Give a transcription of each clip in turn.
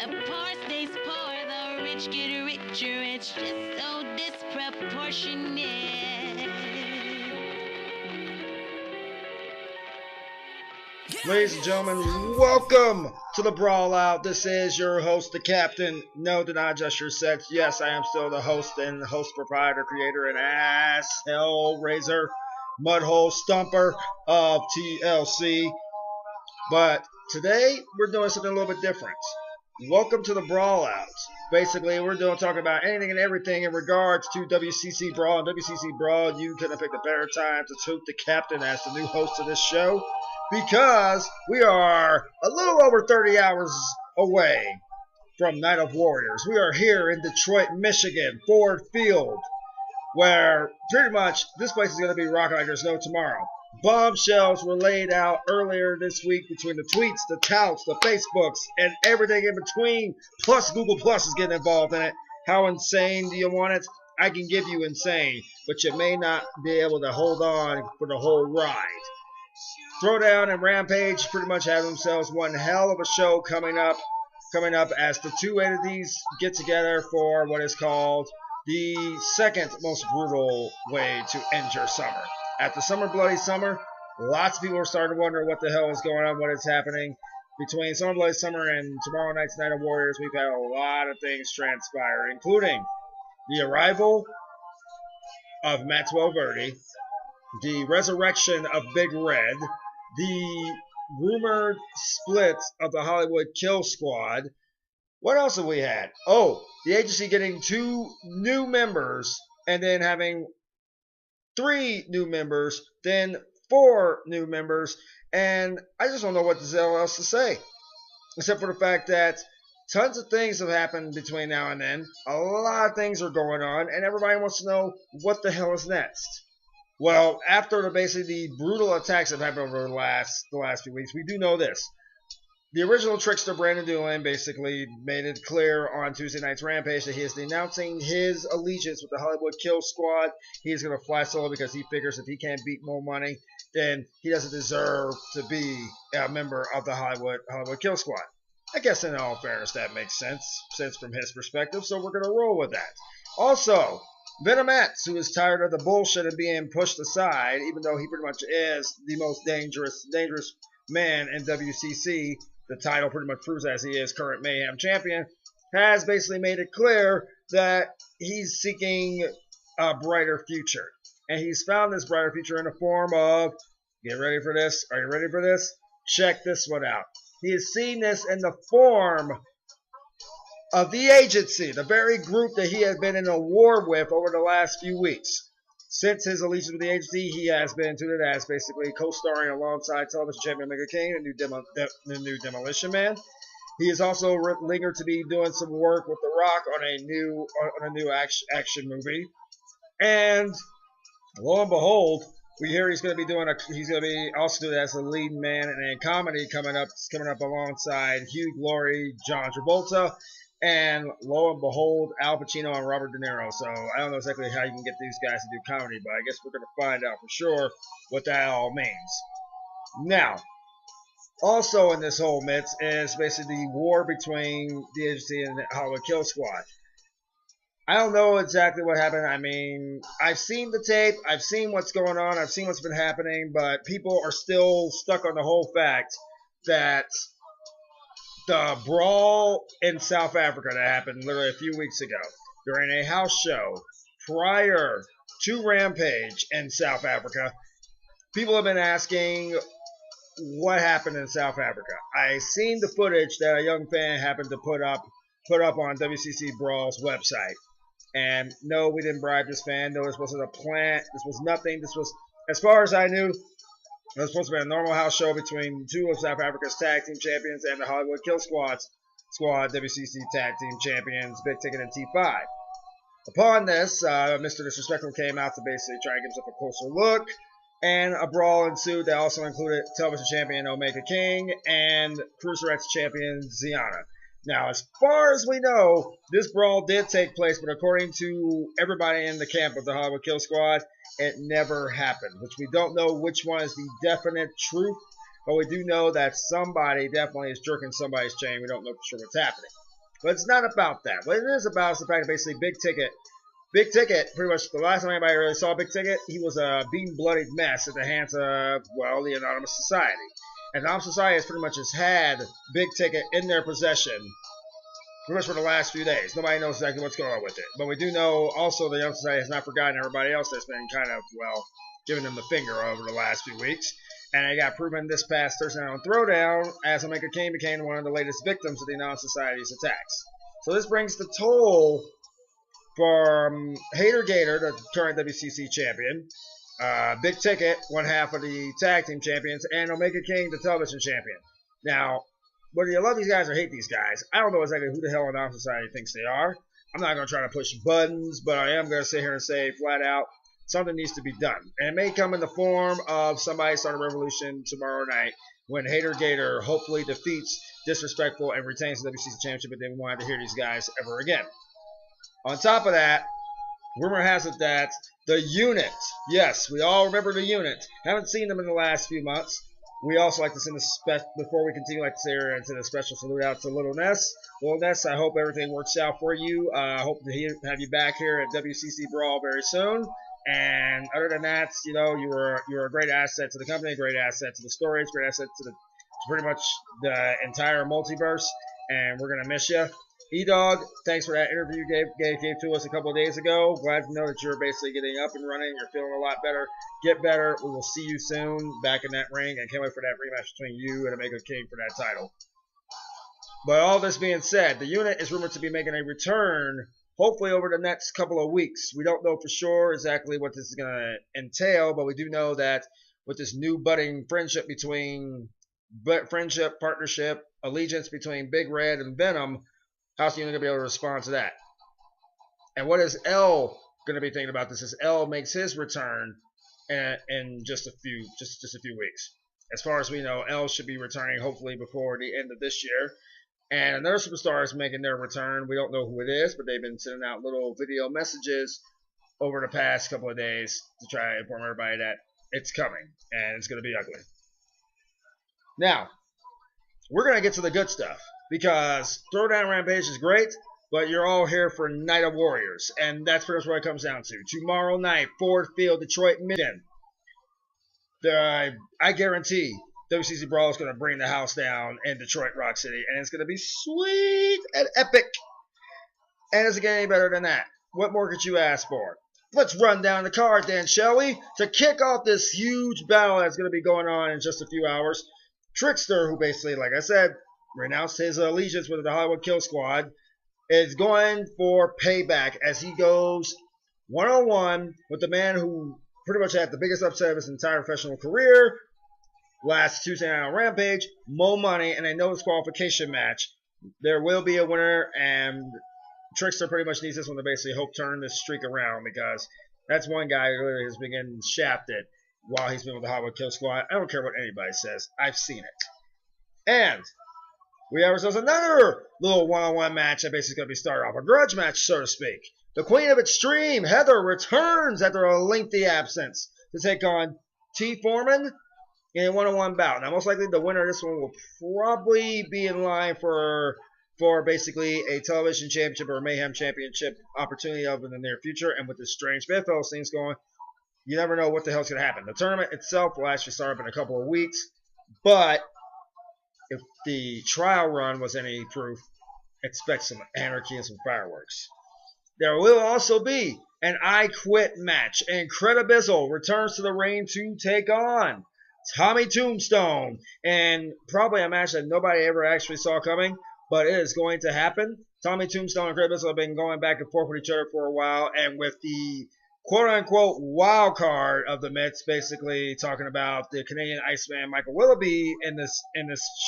The poor stays poor, the rich get richer. It's just so disproportionate. Ladies and gentlemen, welcome to the Brawl Out. This is your host, the Captain. No, did not adjust your sets. Yes, I am still the host and host proprietor, creator, and ass hell raiser, mudhole stumper of TLC. But today, we're doing something a little bit different. Welcome to the Brawl Out. Basically, we're talking about anything and everything in regards to WCC Brawl. And WCC Brawl, you couldn't have picked a better time to toot the captain as the new host of this show, because we are a little over 30 hours away from Night of Warriors. We are here in Detroit, Michigan, Ford Field, where pretty much this place is going to be rocking like there's no tomorrow. Bombshells were laid out earlier this week between the tweets, the touts, the Facebooks, and everything in between. Plus, Google Plus is getting involved in it. How insane do you want it? I can give you insane, but you may not be able to hold on for the whole ride. Throwdown and Rampage pretty much have themselves one hell of a show coming up as the two entities get together for what is called the second most brutal way to end your summer. At the Summer Bloody Summer, lots of people are starting to wonder what the hell is going on, what is happening. Between Summer Bloody Summer and tomorrow night's Night of Warriors, we've had a lot of things transpire, including the arrival of Maxwell Verdi, the resurrection of Big Red, the rumored split of the Hollywood Kill Squad. What else have we had? Oh, the agency getting 2 new members and then having 3 new members, then 4 new members, and I just don't know what the hell else to say, except for the fact that tons of things have happened between now and then. A lot of things are going on, and everybody wants to know what the hell is next. Well, after the brutal attacks that have happened over the last few weeks, we do know this. The original trickster Brandon Doolin basically made it clear on Tuesday night's Rampage that he is denouncing his allegiance with the Hollywood Kill Squad. He's going to fly solo because he figures if he can't beat Mo Money, then he doesn't deserve to be a member of the Hollywood Kill Squad. I guess in all fairness that makes sense from his perspective, so we're going to roll with that. Also, Venom X, who is tired of the bullshit and being pushed aside, even though he pretty much is the most dangerous man in WCC, the title pretty much proves as he is current Mayhem champion, has basically made it clear that he's seeking a brighter future. And he's found this brighter future in the form of, get ready for this, are you ready for this? Check this one out. He has seen this in the form of the agency, the very group that he has been in a war with over the last few weeks. Since his allegiance with the agency, he has been touted as basically co-starring alongside television champion Omega King and the new Demolition Man. He is also lingered to be doing some work with The Rock on a new action movie. And lo and behold, we hear he's going to be also doing as the lead man in a comedy coming up alongside Hugh Laurie, John Travolta, and lo and behold, Al Pacino and Robert De Niro. So I don't know exactly how you can get these guys to do comedy, but I guess we're going to find out for sure what that all means. Now, also in this whole midst is basically the war between the agency and the Hollywood Kill Squad. I don't know exactly what happened. I mean, I've seen the tape. I've seen what's going on. I've seen what's been happening, but people are still stuck on the whole fact that the brawl in South Africa that happened literally a few weeks ago during a house show prior to Rampage in South Africa, people have been asking what happened in South Africa. I seen the footage that a young fan happened to put up on WCC Brawl's website. And no, we didn't bribe this fan. No, this wasn't a plant. This was nothing. This was, as far as I knew, it was supposed to be a normal house show between 2 of South Africa's tag team champions and the Hollywood Kill Squad, WCC tag team champions, Big Ticket and T5. Upon this, Mr. Disrespectful came out to basically try and give himself a closer look, and a brawl ensued that also included television champion Omega King and Cruiserweight champion Ziana. Now, as far as we know, this brawl did take place, but according to everybody in the camp of the Hollywood Kill Squad, it never happened, which we don't know which one is the definite truth, but we do know that somebody definitely is jerking somebody's chain. We don't know for sure what's happening. But it's not about that. What it is about is the fact that basically Big Ticket, pretty much the last time anybody really saw Big Ticket, he was a beaten, bloodied mess at the hands of, well, the Anonymous Society. And the Anonymous Society has pretty much just had Big Ticket in their possession pretty much for the last few days. Nobody knows exactly what's going on with it. But we do know also the Anonymous Society has not forgotten everybody else that's been kind of, well, giving them the finger over the last few weeks. And it got proven this past Thursday night on Throwdown as Omega King became one of the latest victims of the Anonymous Society's attacks. So this brings the toll from Hater Gator, the current WCC champion, Big Ticket, one half of the tag team champions, and Omega King, the television champion. Now, whether you love these guys or hate these guys, I don't know exactly who the hell Anonymous Society thinks they are. I'm not going to try to push buttons, but I am going to sit here and say flat out, something needs to be done. And it may come in the form of somebody starting a revolution tomorrow night when Hater Gator hopefully defeats Disrespectful and retains the WCC Championship, but they wanted to hear these guys ever again. On top of that, rumor has it that the Unit, yes, we all remember the Unit, haven't seen them in the last few months. We also like to send a before we continue, like to say here and send a special salute out to Little Ness. Little Ness, I hope everything works out for you. I hope to have you back here at WCC Brawl very soon. And other than that, you know, you're a great asset to the company, a great asset to the stories, great asset to pretty much the entire multiverse. And we're gonna miss you. E-Dog, thanks for that interview you gave to us a couple of days ago. Glad to know that you're basically getting up and running. You're feeling a lot better. Get better. We will see you soon back in that ring. And can't wait for that rematch between you and Omega King for that title. But all this being said, the Unit is rumored to be making a return hopefully over the next couple of weeks. We don't know for sure exactly what this is going to entail, but we do know that with this new budding friendship, partnership, allegiance between Big Red and Venom, how's the Unit going to be able to respond to that? And what is L going to be thinking about this as L makes his return in just a few weeks? As far as we know, L should be returning hopefully before the end of this year. And another superstar is making their return. We don't know who it is, but they've been sending out little video messages over the past couple of days to try to inform everybody that it's coming, and it's going to be ugly. Now, we're going to get to the good stuff, because Throwdown Rampage is great, but you're all here for Night of Warriors, and that's pretty much what it comes down to. Tomorrow night, Ford Field, Detroit, Michigan. I guarantee WCC Brawl is going to bring the house down in Detroit, Rock City, and it's going to be sweet and epic. And is it getting any better than that? What more could you ask for? Let's run down the card then, shall we? To kick off this huge battle that's going to be going on in just a few hours, Trickster, who basically, like I said, renounced his allegiance with the Hollywood Kill Squad, is going for payback as he goes one-on-one with the man who pretty much had the biggest upset of his entire professional career last Tuesday night on Rampage, Mo Money, in a no disqualification match. There will be a winner, and Trickster pretty much needs this one to basically hope turn this streak around, because that's one guy who really has been getting shafted while he's been with the Hollywood Kill Squad. I don't care what anybody says. I've seen it. And we have ourselves another little one-on-one match that basically going to be started off. A grudge match, so to speak. The Queen of Extreme, Heather, returns after a lengthy absence to take on T. Foreman in a one-on-one bout. Now, most likely the winner of this one will probably be in line for basically a television championship or a Mayhem championship opportunity over in the near future. And with this strange bedfellows things going, you never know what the hell's going to happen. The tournament itself will actually start up in a couple of weeks, but if the trial run was any proof, expect some anarchy and some fireworks. There will also be an I Quit match. Incredibizzle returns to the ring to take on Tommy Tombstone. And probably a match that nobody ever actually saw coming, but it is going to happen. Tommy Tombstone and Incredibizzle have been going back and forth with each other for a while, and with the quote-unquote wild card of the Mets, basically talking about the Canadian Iceman Michael Willoughby in this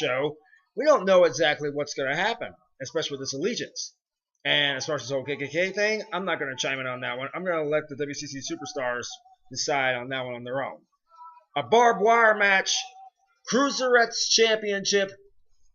show, we don't know exactly what's going to happen, especially with this allegiance. And as far as this whole KKK thing, I'm not going to chime in on that one. I'm going to let the WCC superstars decide on that one on their own. A barbed wire match, Cruiserettes Championship.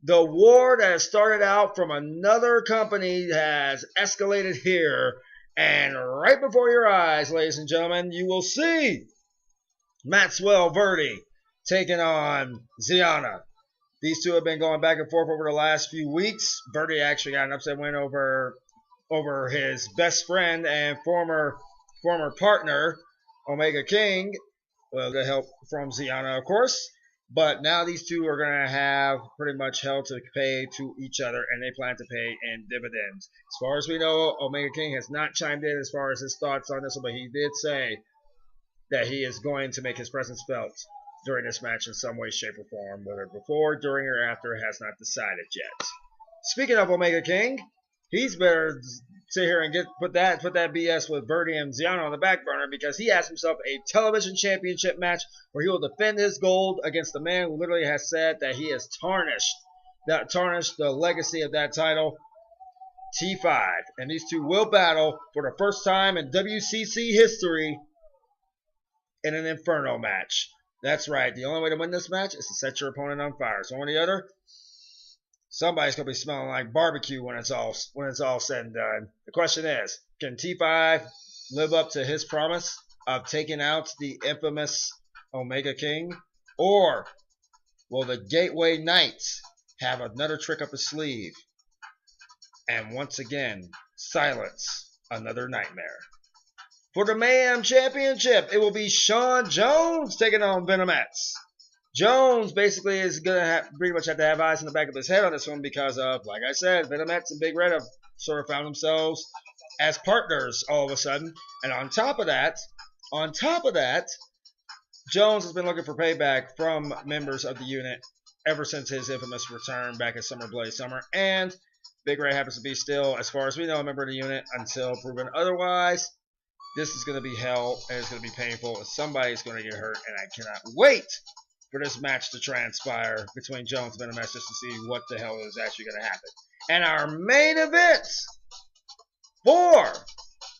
The war that has started out from another company has escalated here. And right before your eyes, ladies and gentlemen, you will see Maxwell Verdi taking on Ziana. These two have been going back and forth over the last few weeks. Birdie actually got an upset win over his best friend and former partner, Omega King, with the help from Ziana, of course. But now these two are going to have pretty much hell to pay to each other, and they plan to pay in dividends. As far as we know, Omega King has not chimed in as far as his thoughts on this one, but he did say that he is going to make his presence felt during this match in some way, shape, or form, whether before, during, or after, has not decided yet. Speaking of Omega King, he's better sit here and put that BS with Birdie and Ziana on the back burner, because he has himself a television championship match where he will defend his gold against the man who literally has said that he has tarnished the legacy of that title, T5. And these two will battle for the first time in WCC history in an Inferno match. That's right. The only way to win this match is to set your opponent on fire. So on the other, somebody's gonna be smelling like barbecue when it's all said and done. The question is, can T5 live up to his promise of taking out the infamous Omega King, or will the Gateway Knights have another trick up his sleeve and once again silence another nightmare? For the Mayhem Championship, it will be Sean Jones taking on Venomets. Jones basically is going to pretty much have to have eyes in the back of his head on this one because of, like I said, Venomets and Big Red have sort of found themselves as partners all of a sudden. And on top of that, Jones has been looking for payback from members of the unit ever since his infamous return back at Summer Blaze Summer. And Big Red happens to be still, as far as we know, a member of the unit until proven otherwise. This is going to be hell, and it's going to be painful, and somebody's going to get hurt, and I cannot wait for this match to transpire between Jones and Venomets just to see what the hell is actually going to happen. And our main event for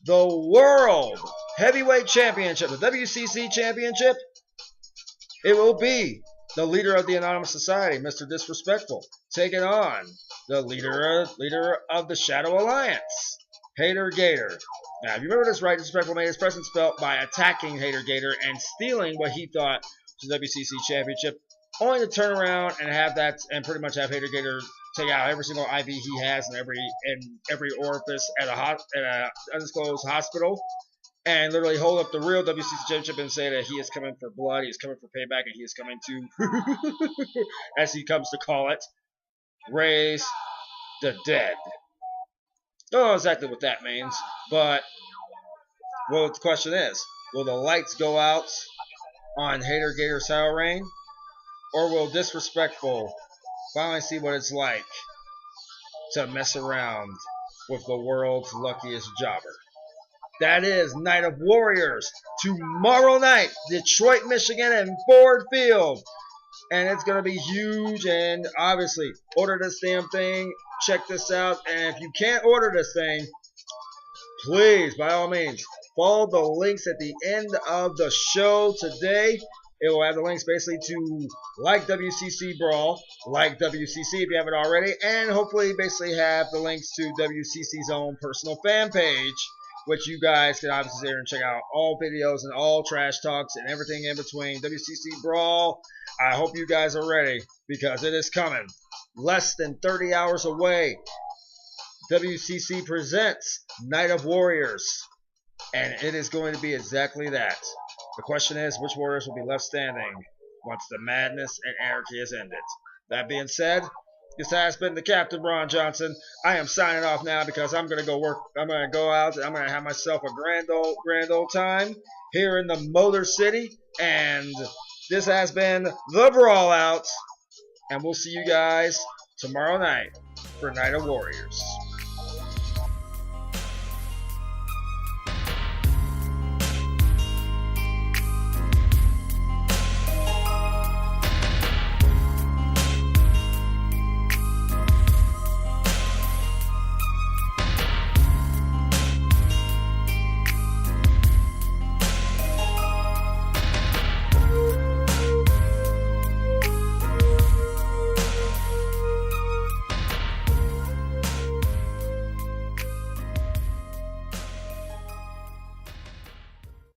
the World Heavyweight Championship, the WCC Championship, it will be the leader of the Anonymous Society, Mr. Disrespectful, taking on the leader of the Shadow Alliance, Hater Gator. Now, if you remember this right, Disrespectful made his presence felt by attacking Hater Gator and stealing what he thought was the WCC Championship, only to turn around and have that, and pretty much have Hater Gator take out every single IV he has in every orifice at a undisclosed hospital, and literally hold up the real WCC Championship and say that he is coming for blood, he is coming for payback, and he is coming to, as he comes to call it, raise the dead. Don't know exactly what that means, but well, the question is, will the lights go out on Hater Gator's title reign, or will Disrespectful finally see what it's like to mess around with the world's luckiest jobber? That is Night of Warriors tomorrow night, Detroit, Michigan, and Ford Field. And it's going to be huge, and obviously, order this damn thing, check this out, and if you can't order this thing, please, by all means, follow the links at the end of the show today. It will have the links basically to like WCC Brawl, like WCC if you haven't already, and hopefully basically have the links to WCC's own personal fan page, which you guys can obviously sit here and check out all videos and all trash talks and everything in between. WCC Brawl, I hope you guys are ready because it is coming. Less than 30 hours away. WCC presents Night of Warriors, and it is going to be exactly that. The question is, which Warriors will be left standing once the madness and anarchy is ended? That being said, this has been the Captain Ron Johnson. I am signing off now because I'm going to go work. I'm going to go out and I'm going to have myself a grand old time here in the Motor City. And this has been the Brawl Out. And we'll see you guys tomorrow night for Night of Warriors.